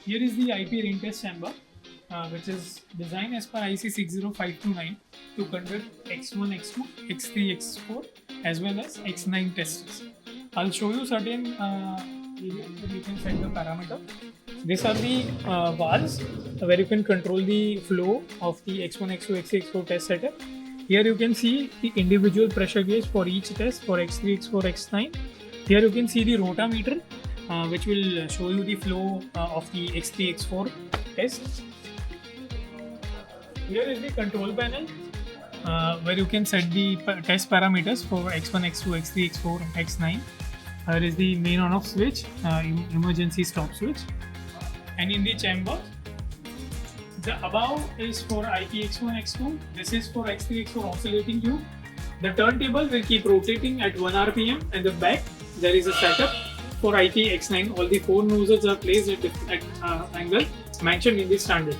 Here is the IP ring test chamber, which is designed as per IC 60529 to conduct X1, X2, X3, X4 as well as X9 tests. I'll show you certain areas where you can set the parameter. These are the valves where you can control the flow of the X1, X2, X3, X4 test setup. Here you can see the individual pressure gauge for each test for X3, X4, X9. Here you can see the rotameter, which will show you the flow of the X3, X4 test. Here is the control panel, where you can set the test parameters for X1, X2, X3, X4, X9. Here is the main on-off switch, emergency stop switch. And in the chamber, the above is for IPX1, X2. This is for X3, X4 oscillating tube. The turntable will keep rotating at 1 RPM, and the back there is a setup for IPX9. All the 4 nozzles are placed at angle mentioned in the standard.